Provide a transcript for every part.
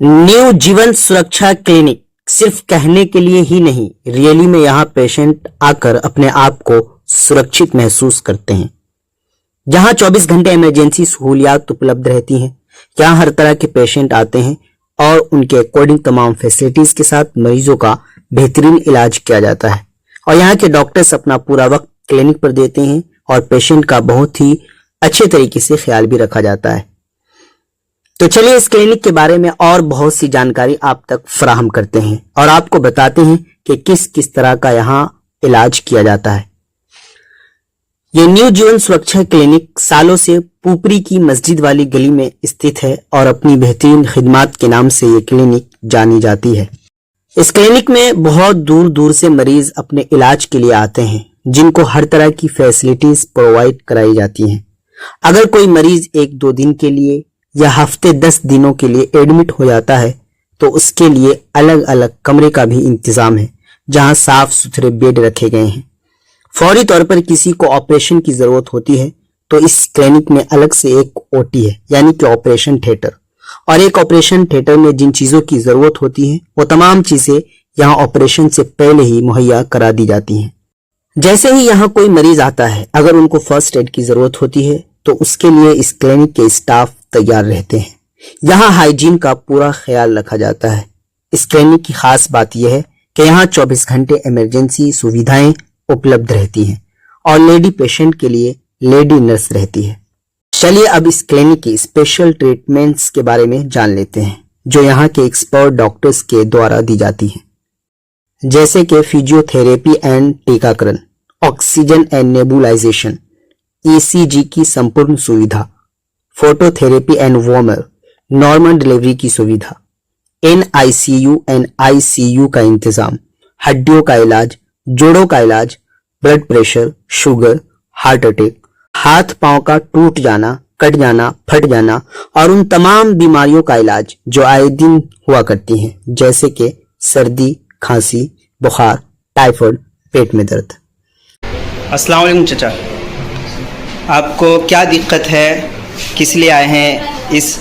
New जीवन सुरक्षा clinic सिर्फ कहने के लिए ही नहीं, रियली में यहाँ पेशेंट आकर अपने आप को सुरक्षित महसूस करते हैं। जहाँ 24 घंटे इमरजेंसी सहूलियात उपलब्ध रहती हैं, यहाँ हर तरह के पेशेंट आते हैं और उनके अकॉर्डिंग तमाम फैसिलिटीज के साथ मरीजों का बेहतरीन इलाज किया जाता है। और यहाँ के डॉक्टर्स अपना पूरा वक्त क्लिनिक पर देते हैं और पेशेंट का बहुत ही अच्छे तरीके से ख्याल भी रखा जाता है। तो चलिए इस क्लिनिक के बारे में और बहुत सी जानकारी आप तक फराहम करते हैं और आपको बताते हैं कि किस किस तरह का यहाँ इलाज किया जाता है। ये न्यू जीवन सुरक्षा क्लिनिक सालों से पुपरी की मस्जिद वाली गली में स्थित है और अपनी बेहतरीन खिदमात के नाम से ये क्लिनिक जानी जाती है। इस क्लिनिक में बहुत दूर दूर से मरीज अपने इलाज के लिए आते हैं, जिनको हर तरह की फैसिलिटीज प्रोवाइड कराई जाती हैं। अगर कोई मरीज 1-2 दिन के लिए या हफ्ते 10 दिनों के लिए एडमिट हो जाता है तो उसके लिए अलग अलग कमरे का भी इंतजाम है, जहां साफ सुथरे बेड रखे गए हैं। फौरी तौर पर किसी को ऑपरेशन की जरूरत होती है तो इस क्लिनिक में अलग से एक ओटी है, यानी कि ऑपरेशन थिएटर। और एक ऑपरेशन थिएटर में जिन चीजों की जरूरत होती है वो तमाम चीजें यहाँ ऑपरेशन से पहले ही मुहैया करा दी जाती हैं। जैसे ही यहाँ कोई मरीज आता है, अगर उनको फर्स्ट एड की जरूरत होती है तो उसके लिए इस क्लिनिक के स्टाफ तैयार रहते हैं। यहाँ हाइजीन का पूरा ख्याल रखा जाता है। इस क्लिनिक की खास बात यह है कि यहाँ 24 घंटे इमरजेंसी सुविधाएं उपलब्ध रहती हैं और लेडी पेशेंट के लिए लेडी नर्स रहती है। चलिए अब इस क्लिनिक की स्पेशल ट्रीटमेंट्स के बारे में जान लेते हैं, जो यहाँ के एक्सपर्ट डॉक्टर्स के द्वारा दी जाती हैं। जैसे कि फिजियोथेरेपी एंड टीकाकरण, ऑक्सीजन एंड नेबुलाइजेशन, ECG की संपूर्ण सुविधा, phototherapy and warmer, normal delivery की सुविधा, NICU एंड ICU का इंतजाम, हड्डियों का इलाज, जोड़ों का इलाज, blood pressure, sugar, heart attack, हाथ पांव का टूट जाना, कट जाना, फट जाना और उन तमाम बीमारियों का इलाज जो आए दिन हुआ करती हैं, जैसे कि सर्दी, खांसी, बुखार, टाइफाइड, पेट में दर्द। अस्सलाम वालेकुम चाचा, आपको क्या दिक्कत है, किस लिए आए हैं इस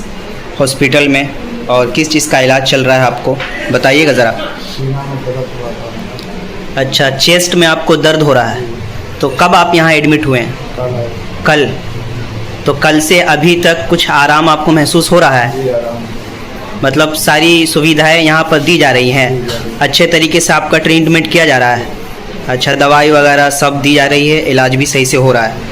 हॉस्पिटल में और किस चीज़ का इलाज चल रहा है आपको बताइएगा ज़रा। अच्छा, चेस्ट में आपको दर्द हो रहा है, तो कब आप यहाँ एडमिट हुए हैं? कल। तो कल से अभी तक कुछ आराम आपको महसूस हो रहा है? मतलब सारी सुविधाएं यहाँ पर दी जा रही हैं, अच्छे तरीके से आपका ट्रीटमेंट किया जा रहा है? अच्छा, दवाई वगैरह सब दी जा रही है, इलाज भी सही से हो रहा है?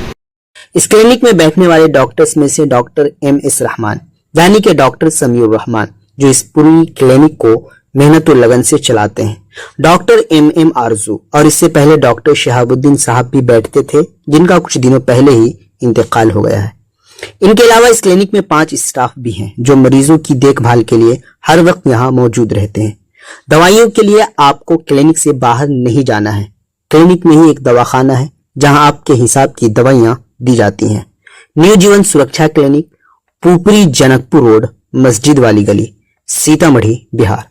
इस क्लिनिक में बैठने वाले डॉक्टर्स में से डॉक्टर MS रहमान यानी कि डॉक्टर समीउर रहमान, जो इस पूरी क्लिनिक को मेहनत और लगन से चलाते हैं, डॉक्टर MM आरजू और इससे पहले डॉक्टर शहाबुद्दीन साहब भी बैठते थे, जिनका कुछ दिनों पहले ही इंतकाल हो गया है। इनके अलावा इस क्लिनिक में 5 स्टाफ भी हैं, जो मरीजों की देखभाल के लिए हर वक्त यहाँ मौजूद रहते हैं। दवाइयों के लिए आपको क्लिनिक से बाहर नहीं जाना है, क्लिनिक में ही एक दवाखाना है जहां आपके हिसाब की दवाइयां दी जाती हैं। न्यू जीवन सुरक्षा क्लिनिक, पुपरी जनकपुर रोड, मस्जिद वाली गली, सीतामढ़ी, बिहार।